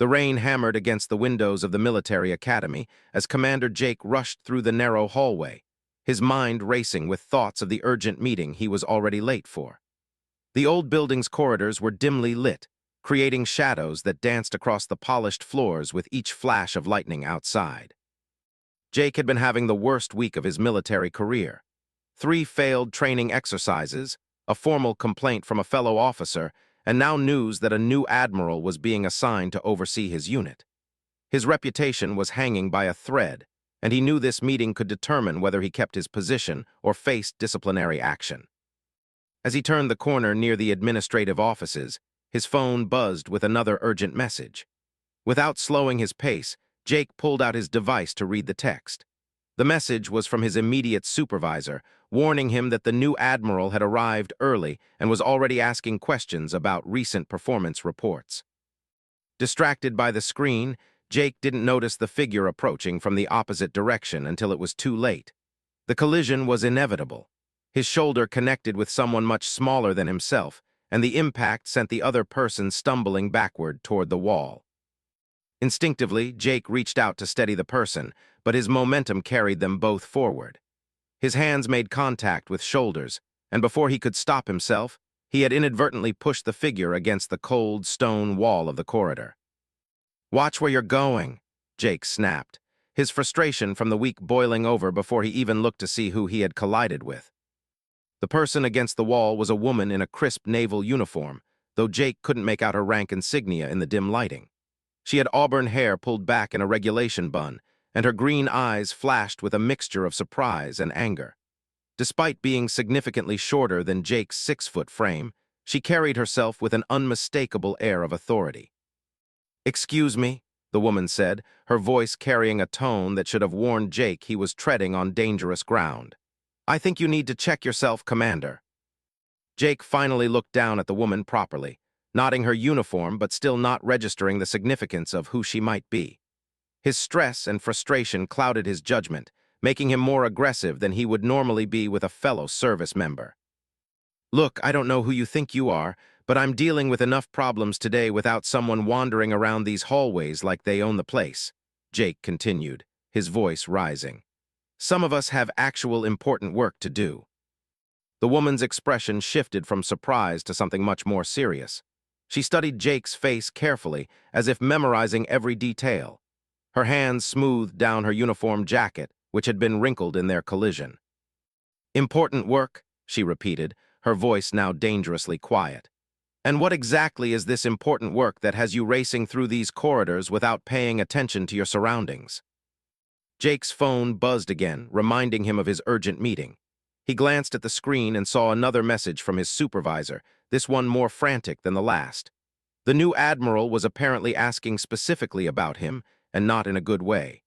The rain hammered against the windows of the military academy as Commander Jake rushed through the narrow hallway, his mind racing with thoughts of the urgent meeting he was already late for. The old building's corridors were dimly lit, creating shadows that danced across the polished floors with each flash of lightning outside. Jake had been having the worst week of his military career. 3 failed training exercises, a formal complaint from a fellow officer, and now news that a new admiral was being assigned to oversee his unit. His reputation was hanging by a thread, and he knew this meeting could determine whether he kept his position or faced disciplinary action. As he turned the corner near the administrative offices, his phone buzzed with another urgent message. Without slowing his pace, Jake pulled out his device to read the text. The message was from his immediate supervisor, warning him that the new admiral had arrived early and was already asking questions about recent performance reports. Distracted by the screen, Jake didn't notice the figure approaching from the opposite direction until it was too late. The collision was inevitable. His shoulder connected with someone much smaller than himself, and the impact sent the other person stumbling backward toward the wall. Instinctively, Jake reached out to steady the person, but his momentum carried them both forward. His hands made contact with shoulders, and before he could stop himself, he had inadvertently pushed the figure against the cold stone wall of the corridor. "Watch where you're going," Jake snapped, his frustration from the week boiling over before he even looked to see who he had collided with. The person against the wall was a woman in a crisp naval uniform, though Jake couldn't make out her rank insignia in the dim lighting. She had auburn hair pulled back in a regulation bun, and her green eyes flashed with a mixture of surprise and anger. Despite being significantly shorter than Jake's 6-foot frame, she carried herself with an unmistakable air of authority. "Excuse me," the woman said, her voice carrying a tone that should have warned Jake he was treading on dangerous ground. "I think you need to check yourself, Commander." Jake finally looked down at the woman properly, nodding her uniform but still not registering the significance of who she might be. His stress and frustration clouded his judgment, making him more aggressive than he would normally be with a fellow service member. "Look, I don't know who you think you are, but I'm dealing with enough problems today without someone wandering around these hallways like they own the place," Jake continued, his voice rising. "Some of us have actual important work to do." The woman's expression shifted from surprise to something much more serious. She studied Jake's face carefully, as if memorizing every detail. Her hands smoothed down her uniform jacket, which had been wrinkled in their collision. "Important work," she repeated, her voice now dangerously quiet. "And what exactly is this important work that has you racing through these corridors without paying attention to your surroundings?" Jake's phone buzzed again, reminding him of his urgent meeting. He glanced at the screen and saw another message from his supervisor, this one more frantic than the last. The new admiral was apparently asking specifically about him, and not in a good way.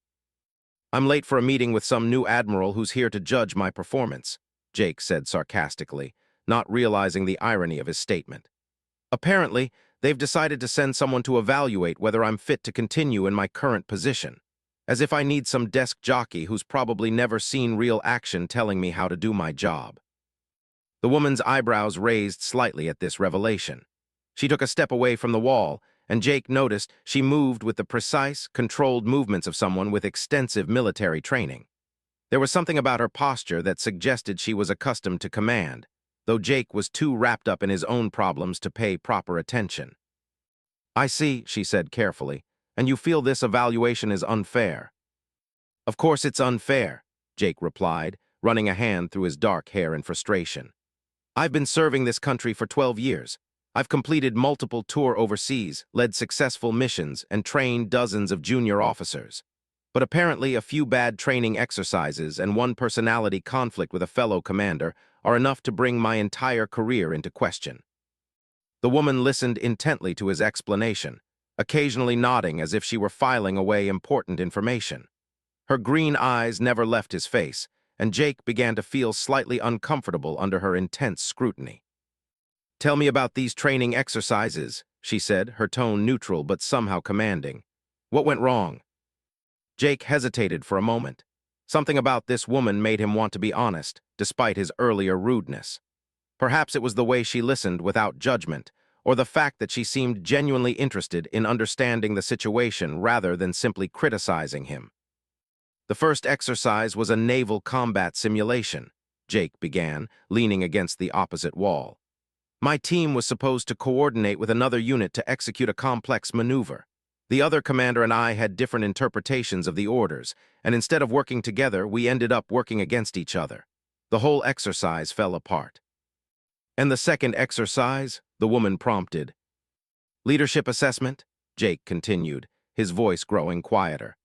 "I'm late for a meeting with some new admiral who's here to judge my performance," Jake said sarcastically, not realizing the irony of his statement. "Apparently, they've decided to send someone to evaluate whether I'm fit to continue in my current position. As if I need some desk jockey who's probably never seen real action telling me how to do my job." The woman's eyebrows raised slightly at this revelation. She took a step away from the wall, and Jake noticed she moved with the precise, controlled movements of someone with extensive military training. There was something about her posture that suggested she was accustomed to command, though Jake was too wrapped up in his own problems to pay proper attention. "I see," she said carefully, "and you feel this evaluation is unfair." "Of course it's unfair," Jake replied, running a hand through his dark hair in frustration. "I've been serving this country for 12 years. I've completed multiple tours overseas, led successful missions, and trained dozens of junior officers. But apparently a few bad training exercises and one personality conflict with a fellow commander are enough to bring my entire career into question." The woman listened intently to his explanation, occasionally nodding as if she were filing away important information. Her green eyes never left his face, and Jake began to feel slightly uncomfortable under her intense scrutiny. "Tell me about these training exercises," she said, her tone neutral but somehow commanding. "What went wrong?" Jake hesitated for a moment. Something about this woman made him want to be honest, despite his earlier rudeness. Perhaps it was the way she listened without judgment, or the fact that she seemed genuinely interested in understanding the situation rather than simply criticizing him. The first exercise was a naval combat simulation, Jake began, leaning against the opposite wall. My team was supposed to coordinate with another unit to execute a complex maneuver. The other commander and I had different interpretations of the orders, and instead of working together, we ended up working against each other. The whole exercise fell apart. And the second exercise, the woman prompted. Leadership assessment? Jake continued, his voice growing quieter.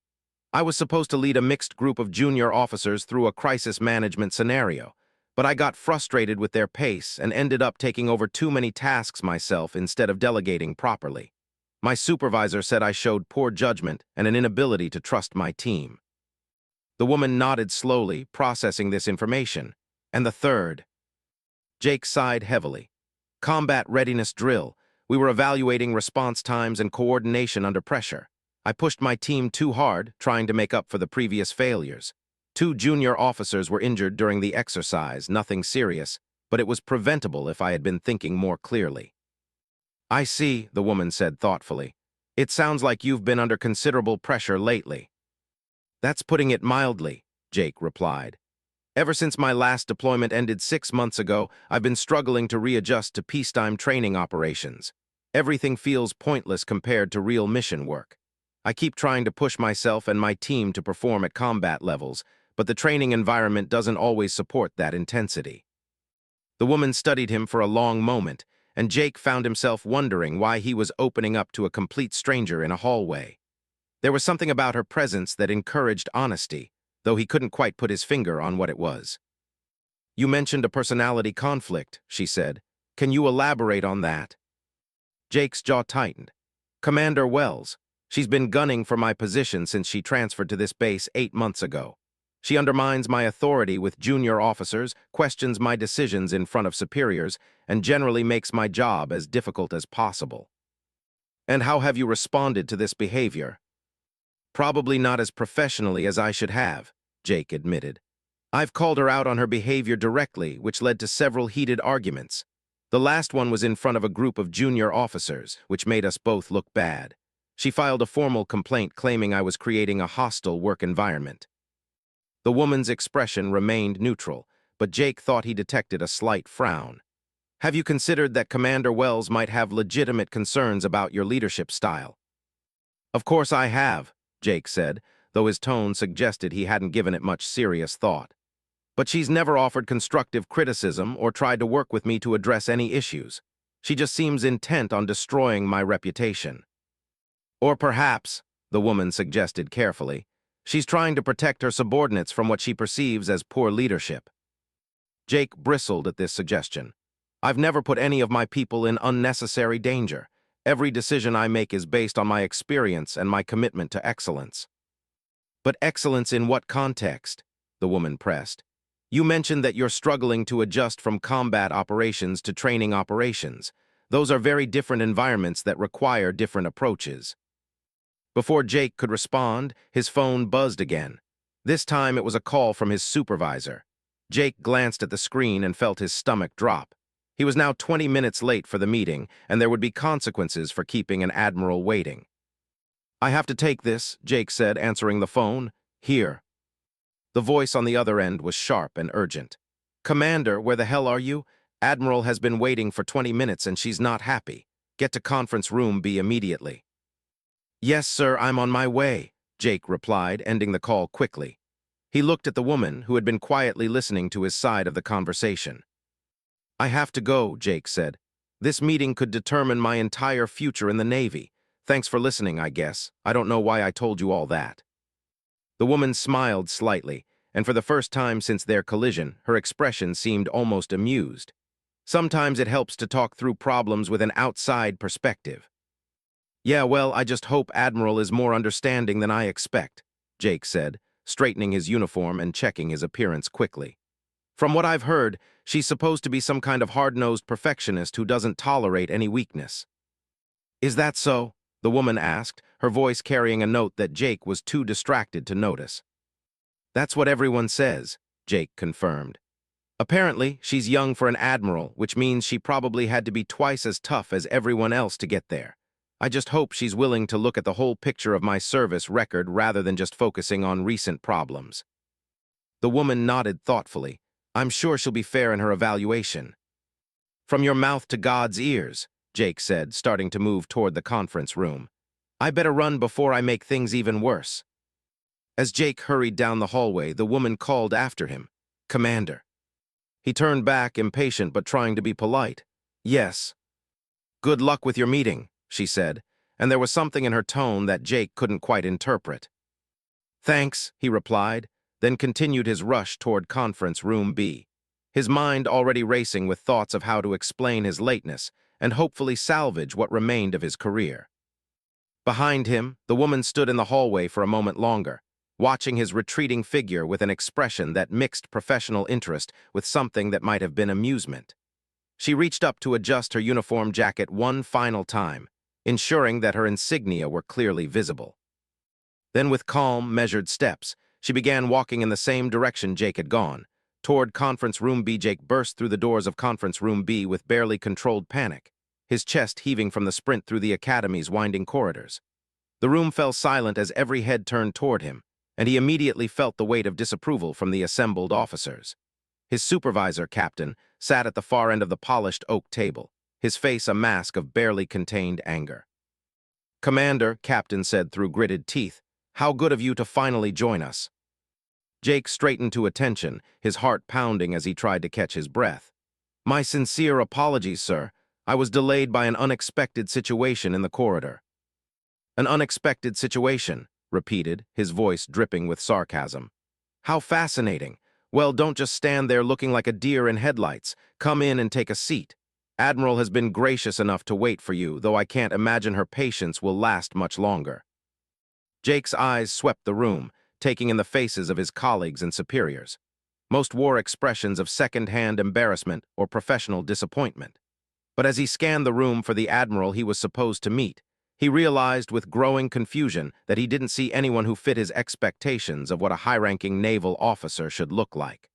I was supposed to lead a mixed group of junior officers through a crisis management scenario, but I got frustrated with their pace and ended up taking over too many tasks myself instead of delegating properly. My supervisor said I showed poor judgment and an inability to trust my team. The woman nodded slowly, processing this information. And the third? Jake sighed heavily. Combat readiness drill. We were evaluating response times and coordination under pressure. I pushed my team too hard, trying to make up for the previous failures. 2 junior officers were injured during the exercise, nothing serious, but it was preventable if I had been thinking more clearly. I see, the woman said thoughtfully. It sounds like you've been under considerable pressure lately. That's putting it mildly, Jake replied. Ever since my last deployment ended 6 months ago, I've been struggling to readjust to peacetime training operations. Everything feels pointless compared to real mission work. I keep trying to push myself and my team to perform at combat levels, but the training environment doesn't always support that intensity. The woman studied him for a long moment, and Jake found himself wondering why he was opening up to a complete stranger in a hallway. There was something about her presence that encouraged honesty, though he couldn't quite put his finger on what it was. You mentioned a personality conflict, she said. Can you elaborate on that? Jake's jaw tightened. Commander Wells. She's been gunning for my position since she transferred to this base 8 months ago. She undermines my authority with junior officers, questions my decisions in front of superiors, and generally makes my job as difficult as possible. And how have you responded to this behavior? Probably not as professionally as I should have, Jake admitted. I've called her out on her behavior directly, which led to several heated arguments. The last one was in front of a group of junior officers, which made us both look bad. She filed a formal complaint claiming I was creating a hostile work environment. The woman's expression remained neutral, but Jake thought he detected a slight frown. Have you considered that Commander Wells might have legitimate concerns about your leadership style? Of course I have, Jake said, though his tone suggested he hadn't given it much serious thought. But she's never offered constructive criticism or tried to work with me to address any issues. She just seems intent on destroying my reputation. Or perhaps, the woman suggested carefully, she's trying to protect her subordinates from what she perceives as poor leadership. Jake bristled at this suggestion. I've never put any of my people in unnecessary danger. Every decision I make is based on my experience and my commitment to excellence. But excellence in what context? The woman pressed. You mentioned that you're struggling to adjust from combat operations to training operations. Those are very different environments that require different approaches. Before Jake could respond, his phone buzzed again. This time it was a call from his supervisor. Jake glanced at the screen and felt his stomach drop. He was now 20 minutes late for the meeting, and there would be consequences for keeping an admiral waiting. I have to take this, Jake said, answering the phone. Here. The voice on the other end was sharp and urgent. Commander, where the hell are you? Admiral has been waiting for 20 minutes and she's not happy. Get to conference room B immediately. Yes, sir, I'm on my way, Jake replied, ending the call quickly. He looked at the woman, who had been quietly listening to his side of the conversation. I have to go, Jake said. This meeting could determine my entire future in the Navy. Thanks for listening, I guess. I don't know why I told you all that. The woman smiled slightly, and for the first time since their collision, her expression seemed almost amused. Sometimes it helps to talk through problems with an outside perspective. Yeah, well, I just hope Admiral is more understanding than I expect, Jake said, straightening his uniform and checking his appearance quickly. From what I've heard, she's supposed to be some kind of hard-nosed perfectionist who doesn't tolerate any weakness. Is that so? The woman asked, her voice carrying a note that Jake was too distracted to notice. That's what everyone says, Jake confirmed. Apparently, she's young for an admiral, which means she probably had to be twice as tough as everyone else to get there. I just hope she's willing to look at the whole picture of my service record rather than just focusing on recent problems. The woman nodded thoughtfully. I'm sure she'll be fair in her evaluation. From your mouth to God's ears, Jake said, starting to move toward the conference room. I better run before I make things even worse. As Jake hurried down the hallway, the woman called after him, Commander. He turned back, impatient but trying to be polite. Yes. Good luck with your meeting, she said, and there was something in her tone that Jake couldn't quite interpret. Thanks, he replied, then continued his rush toward conference room B, his mind already racing with thoughts of how to explain his lateness and hopefully salvage what remained of his career. Behind him, the woman stood in the hallway for a moment longer, watching his retreating figure with an expression that mixed professional interest with something that might have been amusement. She reached up to adjust her uniform jacket one final time, ensuring that her insignia were clearly visible. Then with calm, measured steps, she began walking in the same direction Jake had gone, toward Conference Room B. Jake burst through the doors of Conference Room B with barely controlled panic, his chest heaving from the sprint through the academy's winding corridors. The room fell silent as every head turned toward him, and he immediately felt the weight of disapproval from the assembled officers. His supervisor, Captain, sat at the far end of the polished oak table, his face a mask of barely contained anger. Commander, Captain said through gritted teeth, how good of you to finally join us. Jake straightened to attention, his heart pounding as he tried to catch his breath. My sincere apologies, sir. I was delayed by an unexpected situation in the corridor. An unexpected situation, repeated, his voice dripping with sarcasm. How fascinating. Well, don't just stand there looking like a deer in headlights. Come in and take a seat. Admiral has been gracious enough to wait for you, though I can't imagine her patience will last much longer. Jake's eyes swept the room, taking in the faces of his colleagues and superiors. Most wore expressions of second-hand embarrassment or professional disappointment. But as he scanned the room for the admiral he was supposed to meet, he realized with growing confusion that he didn't see anyone who fit his expectations of what a high-ranking naval officer should look like.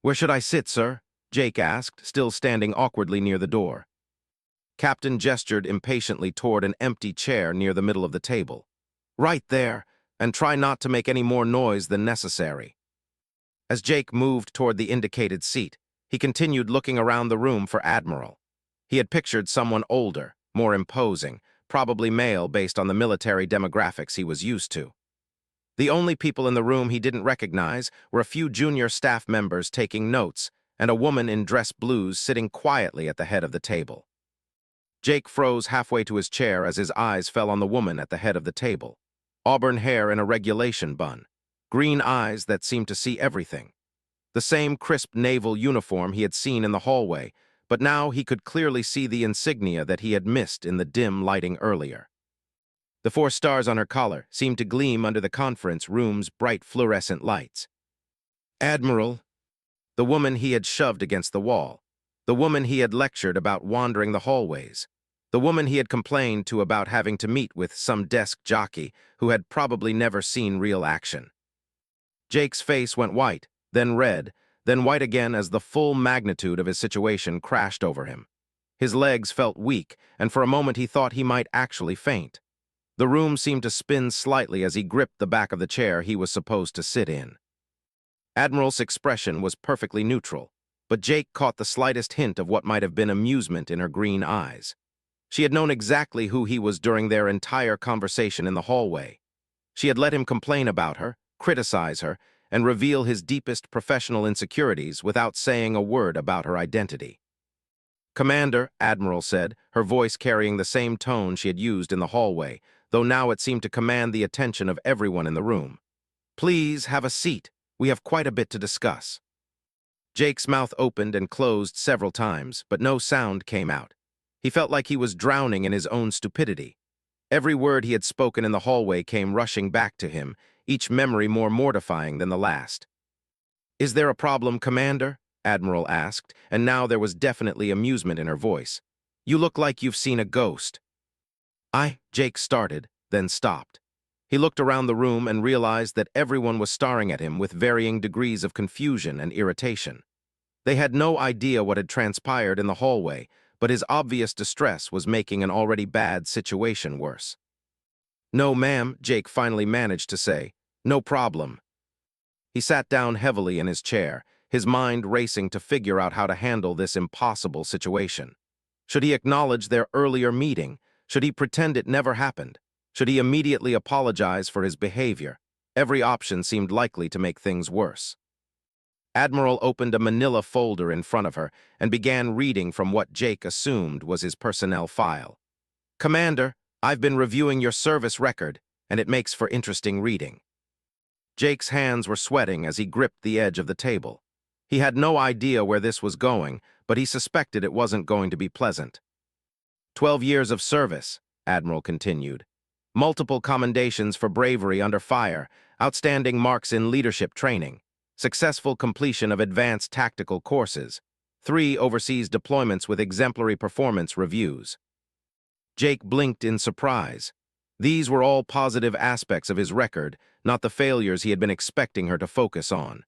Where should I sit, sir? Jake asked, still standing awkwardly near the door. Captain gestured impatiently toward an empty chair near the middle of the table. Right there, and try not to make any more noise than necessary. As Jake moved toward the indicated seat, he continued looking around the room for Admiral. He had pictured someone older, more imposing, probably male based on the military demographics he was used to. The only people in the room he didn't recognize were a few junior staff members taking notes and a woman in dress blues sitting quietly at the head of the table. Jake froze halfway to his chair as his eyes fell on the woman at the head of the table. Auburn hair in a regulation bun, green eyes that seemed to see everything. The same crisp naval uniform he had seen in the hallway, but now he could clearly see the insignia that he had missed in the dim lighting earlier. The 4 stars on her collar seemed to gleam under the conference room's bright fluorescent lights. Admiral, the woman he had shoved against the wall, the woman he had lectured about wandering the hallways, the woman he had complained to about having to meet with some desk jockey who had probably never seen real action. Jake's face went white, then red, then white again as the full magnitude of his situation crashed over him. His legs felt weak, and for a moment he thought he might actually faint. The room seemed to spin slightly as he gripped the back of the chair he was supposed to sit in. Admiral's expression was perfectly neutral, but Jake caught the slightest hint of what might have been amusement in her green eyes. She had known exactly who he was during their entire conversation in the hallway. She had let him complain about her, criticize her, and reveal his deepest professional insecurities without saying a word about her identity. Commander, Admiral said, her voice carrying the same tone she had used in the hallway, though now it seemed to command the attention of everyone in the room. Please have a seat. We have quite a bit to discuss. Jake's mouth opened and closed several times, but no sound came out. He felt like he was drowning in his own stupidity. Every word he had spoken in the hallway came rushing back to him, each memory more mortifying than the last. Is there a problem, Commander? Admiral asked, and now there was definitely amusement in her voice. You look like you've seen a ghost. Jake started, then stopped. He looked around the room and realized that everyone was staring at him with varying degrees of confusion and irritation. They had no idea what had transpired in the hallway, but his obvious distress was making an already bad situation worse. "No, ma'am," Jake finally managed to say. "No problem." He sat down heavily in his chair, his mind racing to figure out how to handle this impossible situation. Should he acknowledge their earlier meeting? Should he pretend it never happened? Should he immediately apologize for his behavior? Every option seemed likely to make things worse. Admiral opened a manila folder in front of her and began reading from what Jake assumed was his personnel file. "Commander, I've been reviewing your service record, and it makes for interesting reading." Jake's hands were sweating as he gripped the edge of the table. He had no idea where this was going, but he suspected it wasn't going to be pleasant. 12 years of service, Admiral continued. Multiple commendations for bravery under fire, outstanding marks in leadership training, successful completion of advanced tactical courses, 3 overseas deployments with exemplary performance reviews. Jake blinked in surprise. These were all positive aspects of his record, not the failures he had been expecting her to focus on.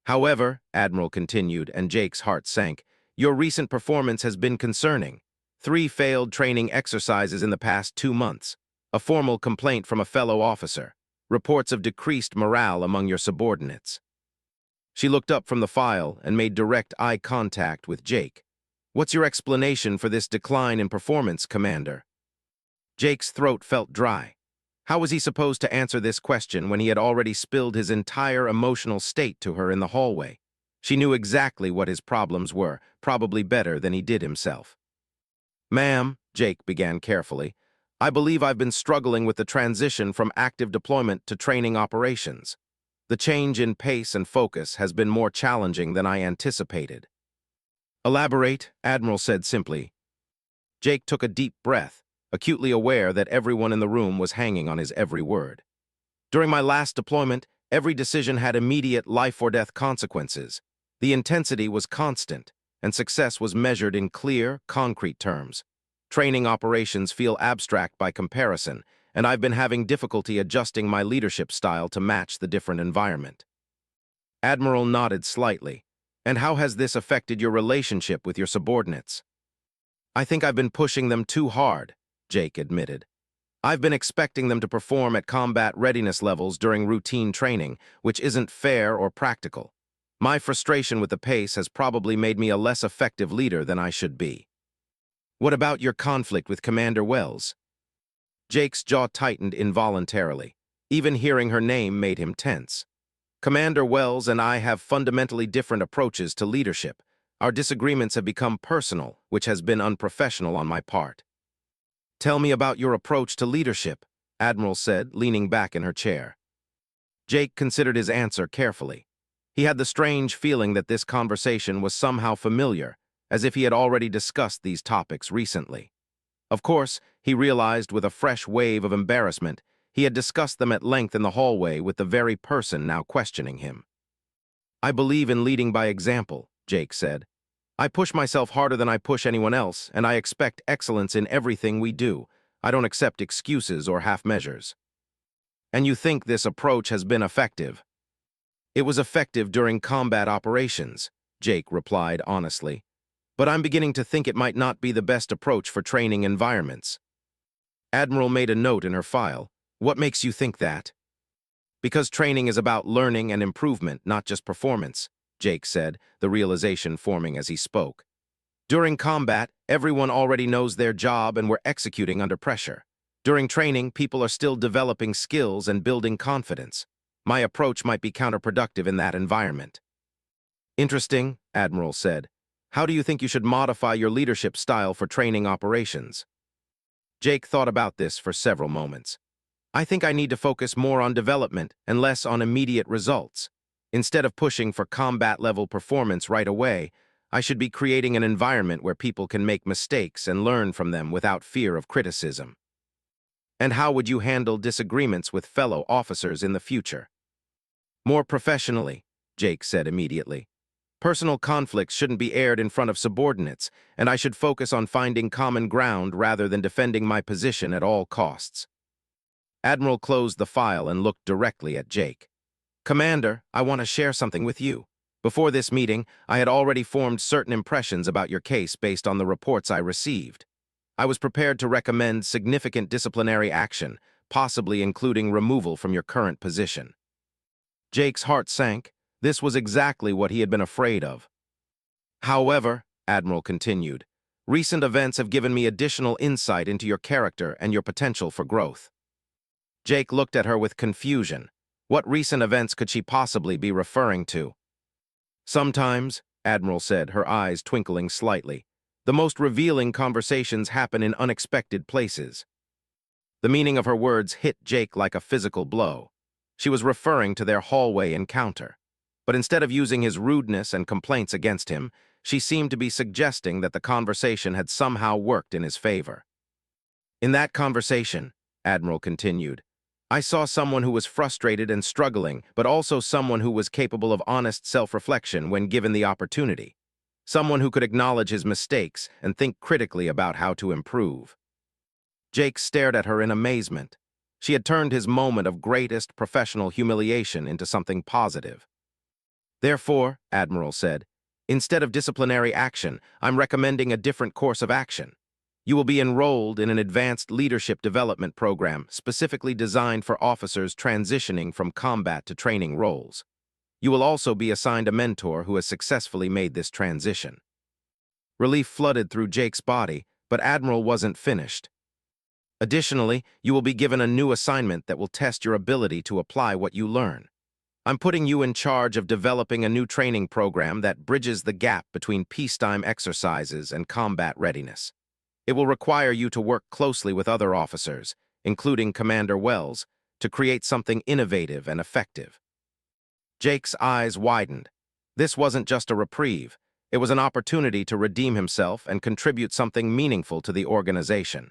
"However," Admiral continued, and Jake's heart sank, "your recent performance has been concerning. 3 failed training exercises in the past 2 months, a formal complaint from a fellow officer, reports of decreased morale among your subordinates." She looked up from the file and made direct eye contact with Jake. "What's your explanation for this decline in performance, Commander?" Jake's throat felt dry. How was he supposed to answer this question when he had already spilled his entire emotional state to her in the hallway? She knew exactly what his problems were, probably better than he did himself. "Ma'am," Jake began carefully, "I believe I've been struggling with the transition from active deployment to training operations. The change in pace and focus has been more challenging than I anticipated." "Elaborate," Admiral said simply. Jake took a deep breath, acutely aware that everyone in the room was hanging on his every word. "During my last deployment, every decision had immediate life-or-death consequences. The intensity was constant, and success was measured in clear, concrete terms. Training operations feel abstract by comparison, and I've been having difficulty adjusting my leadership style to match the different environment." Admiral nodded slightly. "And how has this affected your relationship with your subordinates?" "I think I've been pushing them too hard," Jake admitted. "I've been expecting them to perform at combat readiness levels during routine training, which isn't fair or practical. My frustration with the pace has probably made me a less effective leader than I should be." "What about your conflict with Commander Wells?" Jake's jaw tightened involuntarily. Even hearing her name made him tense. "Commander Wells and I have fundamentally different approaches to leadership. Our disagreements have become personal, which has been unprofessional on my part." "Tell me about your approach to leadership," Admiral said, leaning back in her chair. Jake considered his answer carefully. He had the strange feeling that this conversation was somehow familiar, as if he had already discussed these topics recently. Of course, he realized with a fresh wave of embarrassment, he had discussed them at length in the hallway with the very person now questioning him. "I believe in leading by example," Jake said. "I push myself harder than I push anyone else, and I expect excellence in everything we do. I don't accept excuses or half measures." "And you think this approach has been effective?" "It was effective during combat operations," Jake replied honestly. "But I'm beginning to think it might not be the best approach for training environments." Admiral made a note in her file. "What makes you think that?" "Because training is about learning and improvement, not just performance," Jake said, the realization forming as he spoke. "During combat, everyone already knows their job and we're executing under pressure. During training, people are still developing skills and building confidence. My approach might be counterproductive in that environment." "Interesting," Admiral said. "How do you think you should modify your leadership style for training operations?" Jake thought about this for several moments. "I think I need to focus more on development and less on immediate results. Instead of pushing for combat-level performance right away, I should be creating an environment where people can make mistakes and learn from them without fear of criticism." "And how would you handle disagreements with fellow officers in the future?" "More professionally," Jake said immediately. "Personal conflicts shouldn't be aired in front of subordinates, and I should focus on finding common ground rather than defending my position at all costs." Admiral closed the file and looked directly at Jake. "Commander, I want to share something with you." Before this meeting, I had already formed certain impressions about your case based on the reports I received. I was prepared to recommend significant disciplinary action, possibly including removal from your current position. Jake's heart sank. This was exactly what he had been afraid of. However, Admiral continued, recent events have given me additional insight into your character and your potential for growth. Jake looked at her with confusion. What recent events could she possibly be referring to? Sometimes, Admiral said, her eyes twinkling slightly, the most revealing conversations happen in unexpected places. The meaning of her words hit Jake like a physical blow. She was referring to their hallway encounter. But instead of using his rudeness and complaints against him, she seemed to be suggesting that the conversation had somehow worked in his favor. In that conversation, Admiral continued, I saw someone who was frustrated and struggling, but also someone who was capable of honest self-reflection when given the opportunity. Someone who could acknowledge his mistakes and think critically about how to improve. Jake stared at her in amazement. She had turned his moment of greatest professional humiliation into something positive. Therefore, Admiral said, instead of disciplinary action, I'm recommending a different course of action. You will be enrolled in an advanced leadership development program specifically designed for officers transitioning from combat to training roles. You will also be assigned a mentor who has successfully made this transition. Relief flooded through Jake's body, but Admiral wasn't finished. Additionally, you will be given a new assignment that will test your ability to apply what you learn. I'm putting you in charge of developing a new training program that bridges the gap between peacetime exercises and combat readiness. It will require you to work closely with other officers, including Commander Wells, to create something innovative and effective. Jake's eyes widened. This wasn't just a reprieve. It was an opportunity to redeem himself and contribute something meaningful to the organization.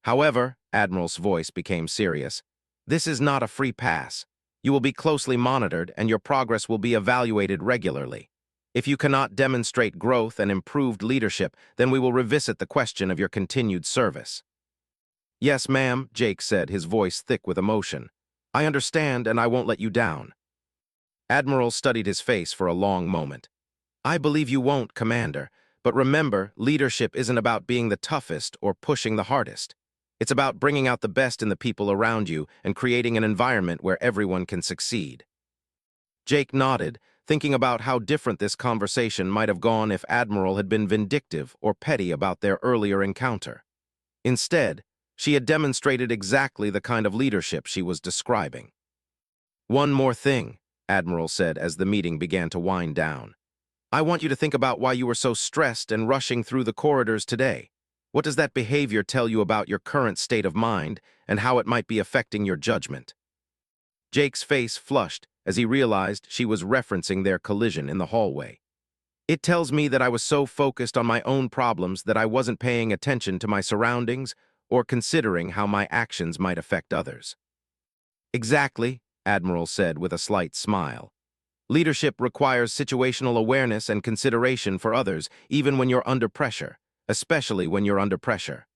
However, Admiral's voice became serious. This is not a free pass. You will be closely monitored and your progress will be evaluated regularly. If you cannot demonstrate growth and improved leadership, then we will revisit the question of your continued service. Yes, ma'am, Jake said, his voice thick with emotion. I understand and I won't let you down. Admiral studied his face for a long moment. I believe you won't, Commander, but remember, leadership isn't about being the toughest or pushing the hardest. It's about bringing out the best in the people around you and creating an environment where everyone can succeed. Jake nodded, thinking about how different this conversation might have gone if Admiral had been vindictive or petty about their earlier encounter. Instead, she had demonstrated exactly the kind of leadership she was describing. One more thing, Admiral said as the meeting began to wind down. I want you to think about why you were so stressed and rushing through the corridors today. What does that behavior tell you about your current state of mind and how it might be affecting your judgment? Jake's face flushed as he realized she was referencing their collision in the hallway. It tells me that I was so focused on my own problems that I wasn't paying attention to my surroundings or considering how my actions might affect others. Exactly, Admiral said with a slight smile. Leadership requires situational awareness and consideration for others, even when you're under pressure, especially when you're under pressure.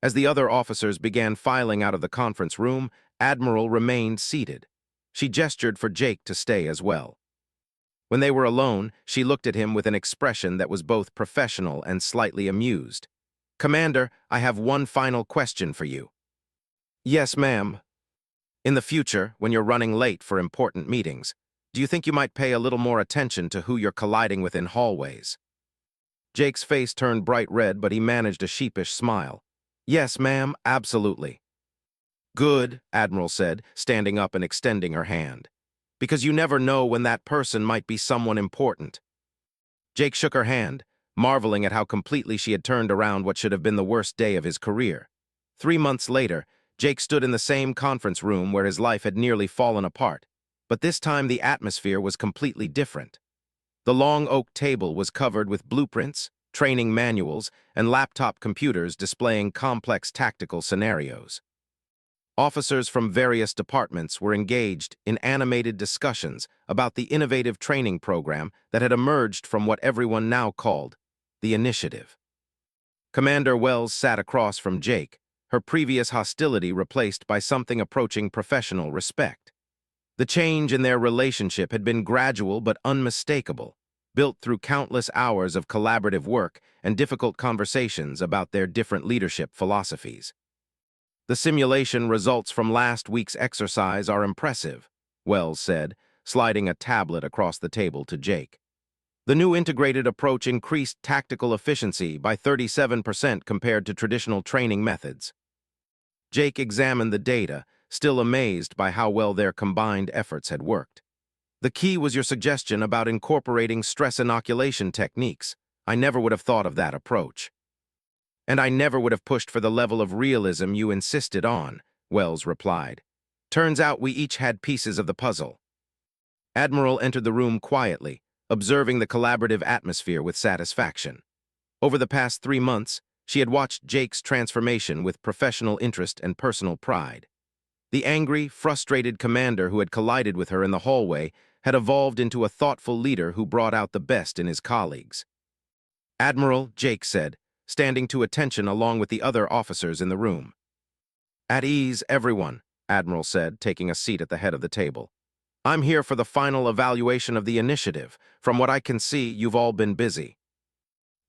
As the other officers began filing out of the conference room, Admiral remained seated. She gestured for Jake to stay as well. When they were alone, she looked at him with an expression that was both professional and slightly amused. Commander, I have one final question for you. Yes, ma'am. In the future, when you're running late for important meetings, do you think you might pay a little more attention to who you're colliding with in hallways? Jake's face turned bright red, but he managed a sheepish smile. Yes, ma'am, absolutely. Good, Admiral said, standing up and extending her hand. Because you never know when that person might be someone important. Jake shook her hand, marveling at how completely she had turned around what should have been the worst day of his career. 3 months later, Jake stood in the same conference room where his life had nearly fallen apart, but this time the atmosphere was completely different. The long oak table was covered with blueprints, training manuals, and laptop computers displaying complex tactical scenarios. Officers from various departments were engaged in animated discussions about the innovative training program that had emerged from what everyone now called the Initiative. Commander Wells sat across from Jake, her previous hostility replaced by something approaching professional respect. The change in their relationship had been gradual but unmistakable, built through countless hours of collaborative work and difficult conversations about their different leadership philosophies. The simulation results from last week's exercise are impressive, Wells said, sliding a tablet across the table to Jake. The new integrated approach increased tactical efficiency by 37% compared to traditional training methods. Jake examined the data, still amazed by how well their combined efforts had worked. The key was your suggestion about incorporating stress inoculation techniques. I never would have thought of that approach. And I never would have pushed for the level of realism you insisted on, Wells replied. Turns out we each had pieces of the puzzle. Admiral entered the room quietly, observing the collaborative atmosphere with satisfaction. Over the past 3 months, she had watched Jake's transformation with professional interest and personal pride. The angry, frustrated commander who had collided with her in the hallway had evolved into a thoughtful leader who brought out the best in his colleagues. Admiral, Jake said, standing to attention along with the other officers in the room. At ease, everyone, Admiral said, taking a seat at the head of the table. I'm here for the final evaluation of the initiative. From what I can see, you've all been busy.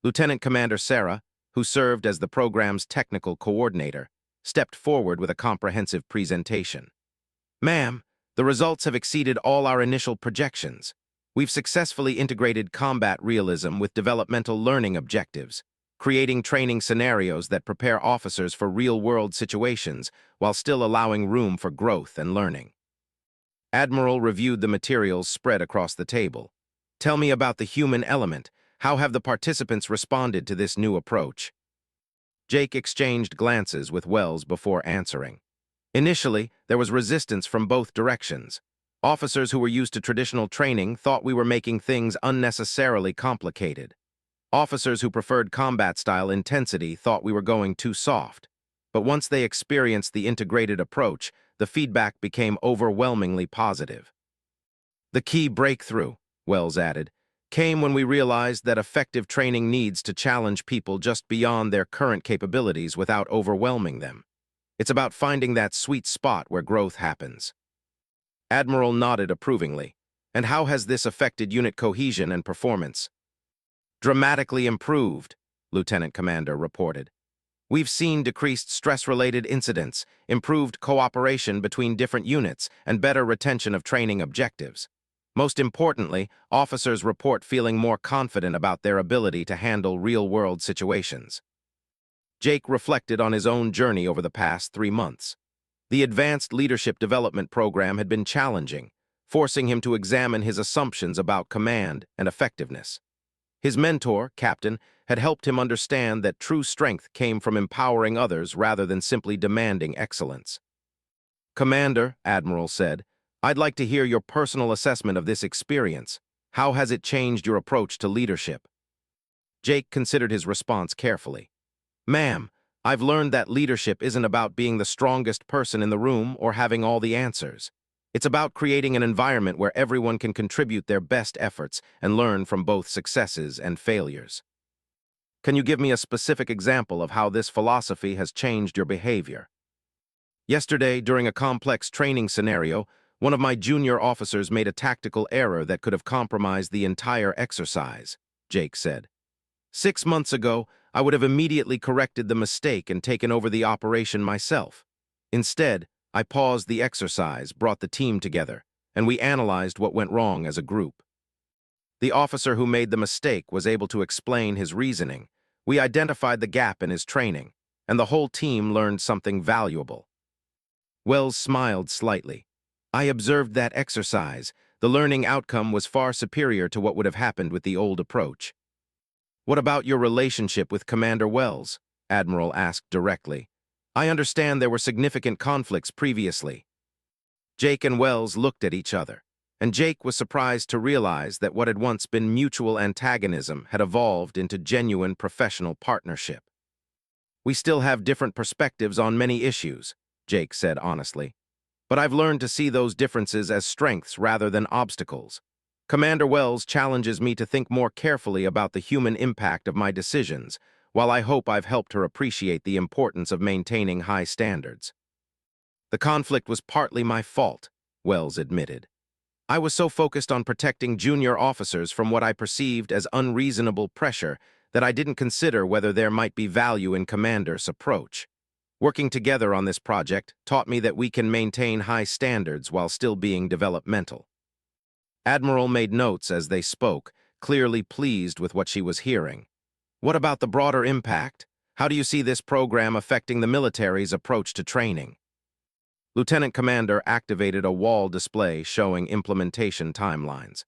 Lieutenant Commander Sarah, who served as the program's technical coordinator, stepped forward with a comprehensive presentation. Ma'am, the results have exceeded all our initial projections. We've successfully integrated combat realism with developmental learning objectives, creating training scenarios that prepare officers for real-world situations while still allowing room for growth and learning. Admiral reviewed the materials spread across the table. Tell me about the human element. How have the participants responded to this new approach? Jake exchanged glances with Wells before answering. Initially, there was resistance from both directions. Officers who were used to traditional training thought we were making things unnecessarily complicated. Officers who preferred combat-style intensity thought we were going too soft. But once they experienced the integrated approach, the feedback became overwhelmingly positive. The key breakthrough, Wells added, came when we realized that effective training needs to challenge people just beyond their current capabilities without overwhelming them. It's about finding that sweet spot where growth happens. Admiral nodded approvingly. And how has this affected unit cohesion and performance? Dramatically improved, Lieutenant Commander reported. We've seen decreased stress-related incidents, improved cooperation between different units, and better retention of training objectives. Most importantly, officers report feeling more confident about their ability to handle real-world situations. Jake reflected on his own journey over the past 3 months. The Advanced Leadership Development Program had been challenging, forcing him to examine his assumptions about command and effectiveness. His mentor, Captain, had helped him understand that true strength came from empowering others rather than simply demanding excellence. Commander, Admiral said, I'd like to hear your personal assessment of this experience. How has it changed your approach to leadership? Jake considered his response carefully. Ma'am, I've learned that leadership isn't about being the strongest person in the room or having all the answers. It's about creating an environment where everyone can contribute their best efforts and learn from both successes and failures. Can you give me a specific example of how this philosophy has changed your behavior? Yesterday, during a complex training scenario, one of my junior officers made a tactical error that could have compromised the entire exercise, Jake said. 6 months ago, I would have immediately corrected the mistake and taken over the operation myself. Instead, I paused the exercise, brought the team together, and we analyzed what went wrong as a group. The officer who made the mistake was able to explain his reasoning. We identified the gap in his training, and the whole team learned something valuable. Wells smiled slightly. I observed that exercise. The learning outcome was far superior to what would have happened with the old approach. What about your relationship with Commander Wells? Admiral asked directly. I understand there were significant conflicts previously. Jake and Wells looked at each other, and Jake was surprised to realize that what had once been mutual antagonism had evolved into genuine professional partnership. We still have different perspectives on many issues, Jake said honestly, but I've learned to see those differences as strengths rather than obstacles. Commander Wells challenges me to think more carefully about the human impact of my decisions, while I hope I've helped her appreciate the importance of maintaining high standards. The conflict was partly my fault, Wells admitted. I was so focused on protecting junior officers from what I perceived as unreasonable pressure that I didn't consider whether there might be value in Commander's approach. Working together on this project taught me that we can maintain high standards while still being developmental. Admiral made notes as they spoke, clearly pleased with what she was hearing. What about the broader impact? How do you see this program affecting the military's approach to training? Lieutenant Commander activated a wall display showing implementation timelines.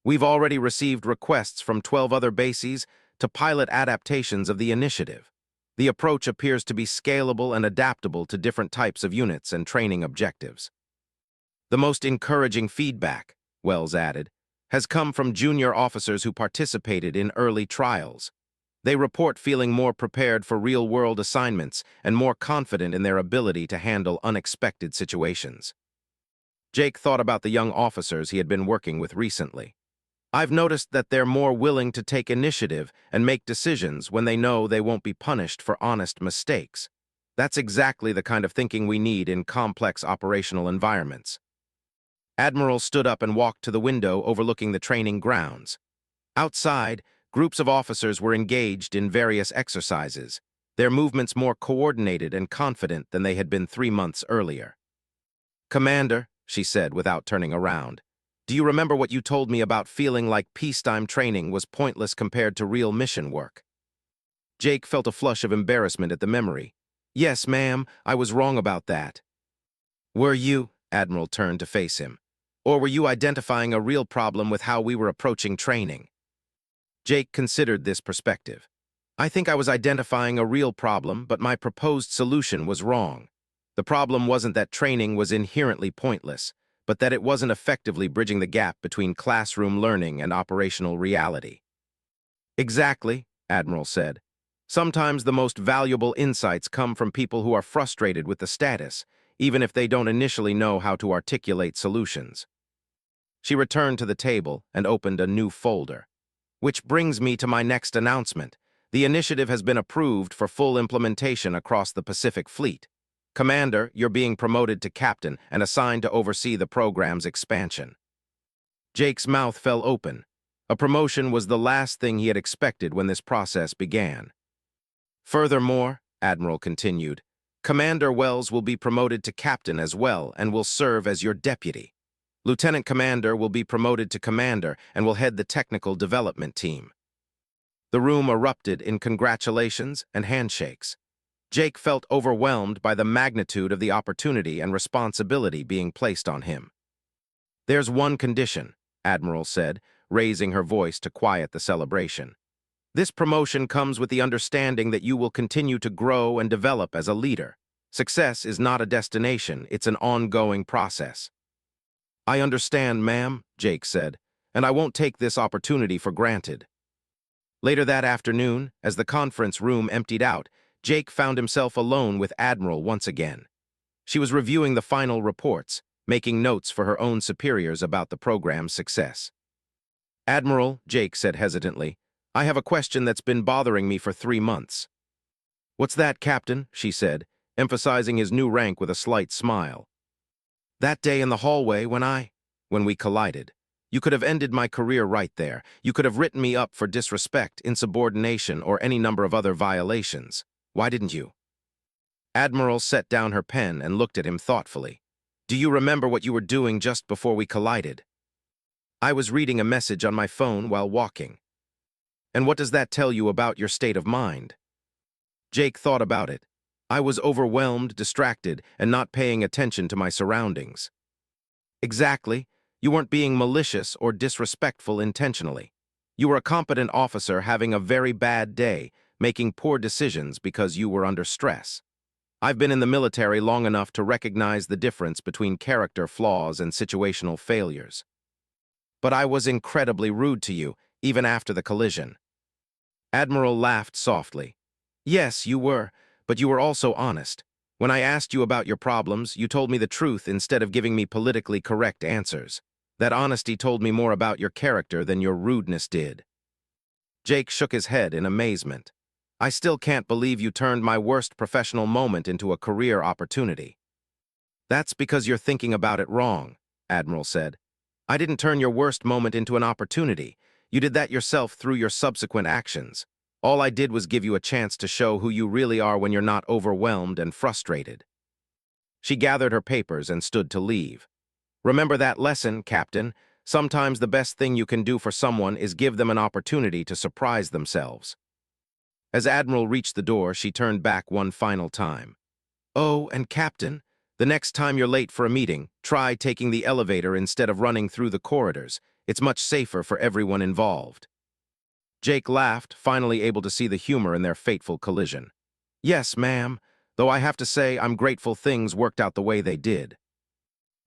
We've already received requests from 12 other bases to pilot adaptations of the initiative. The approach appears to be scalable and adaptable to different types of units and training objectives. The most encouraging feedback, Wells added, has come from junior officers who participated in early trials. They report feeling more prepared for real-world assignments and more confident in their ability to handle unexpected situations. Jake thought about the young officers he had been working with recently. I've noticed that they're more willing to take initiative and make decisions when they know they won't be punished for honest mistakes. That's exactly the kind of thinking we need in complex operational environments. Admiral stood up and walked to the window overlooking the training grounds. Outside, groups of officers were engaged in various exercises, their movements more coordinated and confident than they had been 3 months earlier. "Commander," she said without turning around, "do you remember what you told me about feeling like peacetime training was pointless compared to real mission work?" Jake felt a flush of embarrassment at the memory. "Yes, ma'am, I was wrong about that." "Were you?" Admiral turned to face him. "Or were you identifying a real problem with how we were approaching training?" Jake considered this perspective. "I think I was identifying a real problem, but my proposed solution was wrong. The problem wasn't that training was inherently pointless, but that it wasn't effectively bridging the gap between classroom learning and operational reality." "Exactly," Admiral said. "Sometimes the most valuable insights come from people who are frustrated with the status, even if they don't initially know how to articulate solutions." She returned to the table and opened a new folder. "Which brings me to my next announcement. The initiative has been approved for full implementation across the Pacific Fleet. Commander, you're being promoted to captain and assigned to oversee the program's expansion." Jake's mouth fell open. A promotion was the last thing he had expected when this process began. "Furthermore," Admiral continued, "Commander Wells will be promoted to captain as well and will serve as your deputy. Lieutenant Commander will be promoted to commander and will head the technical development team." The room erupted in congratulations and handshakes. Jake felt overwhelmed by the magnitude of the opportunity and responsibility being placed on him. "There's one condition," Admiral said, raising her voice to quiet the celebration. "This promotion comes with the understanding that you will continue to grow and develop as a leader. Success is not a destination, it's an ongoing process." "I understand, ma'am," Jake said, "and I won't take this opportunity for granted." Later that afternoon, as the conference room emptied out, Jake found himself alone with Admiral once again. She was reviewing the final reports, making notes for her own superiors about the program's success. "Admiral," Jake said hesitantly, "I have a question that's been bothering me for 3 months." "What's that, Captain?" she said, emphasizing his new rank with a slight smile. "That day in the hallway when we collided. You could have ended my career right there. You could have written me up for disrespect, insubordination, or any number of other violations. Why didn't you?" Admiral set down her pen and looked at him thoughtfully. "Do you remember what you were doing just before we collided?" "I was reading a message on my phone while walking." "And what does that tell you about your state of mind?" Jake thought about it. "I was overwhelmed, distracted, and not paying attention to my surroundings." "Exactly. You weren't being malicious or disrespectful intentionally. You were a competent officer having a very bad day, making poor decisions because you were under stress. I've been in the military long enough to recognize the difference between character flaws and situational failures. But I was incredibly rude to you, even after the collision." Admiral laughed softly. "Yes, you were, but you were also honest. When I asked you about your problems, you told me the truth instead of giving me politically correct answers. That honesty told me more about your character than your rudeness did." Jake shook his head in amazement. "I still can't believe you turned my worst professional moment into a career opportunity." "That's because you're thinking about it wrong. Admiral said. "I didn't turn your worst moment into an opportunity. You did that yourself through your subsequent actions. All I did was give you a chance to show who you really are when you're not overwhelmed and frustrated." She gathered her papers and stood to leave. "Remember that lesson, Captain. Sometimes the best thing you can do for someone is give them an opportunity to surprise themselves." As Admiral reached the door, she turned back one final time. "Oh, and Captain, the next time you're late for a meeting, try taking the elevator instead of running through the corridors. It's much safer for everyone involved." Jake laughed, finally able to see the humor in their fateful collision. "Yes, ma'am, though I have to say I'm grateful things worked out the way they did."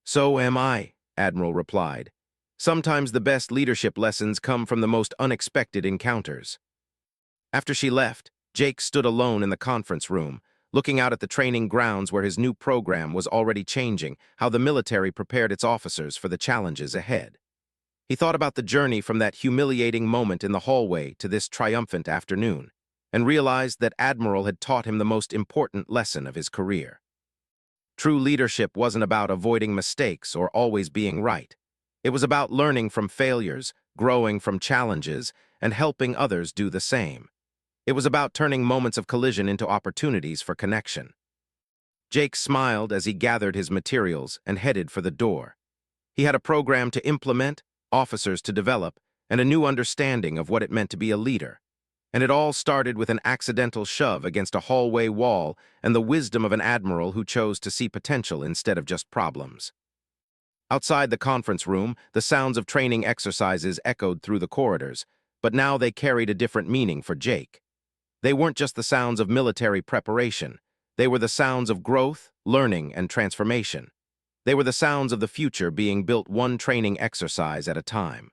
"So am I," Admiral replied. "Sometimes the best leadership lessons come from the most unexpected encounters." After she left, Jake stood alone in the conference room, looking out at the training grounds where his new program was already changing how the military prepared its officers for the challenges ahead. He thought about the journey from that humiliating moment in the hallway to this triumphant afternoon, and realized that Admiral had taught him the most important lesson of his career. True leadership wasn't about avoiding mistakes or always being right. It was about learning from failures, growing from challenges, and helping others do the same. It was about turning moments of collision into opportunities for connection. Jake smiled as he gathered his materials and headed for the door. He had a program to implement, officers to develop, and a new understanding of what it meant to be a leader. And it all started with an accidental shove against a hallway wall and the wisdom of an admiral who chose to see potential instead of just problems. Outside the conference room, the sounds of training exercises echoed through the corridors, but now they carried a different meaning for Jake. They weren't just the sounds of military preparation. They were the sounds of growth, learning, and transformation. They were the sounds of the future being built one training exercise at a time.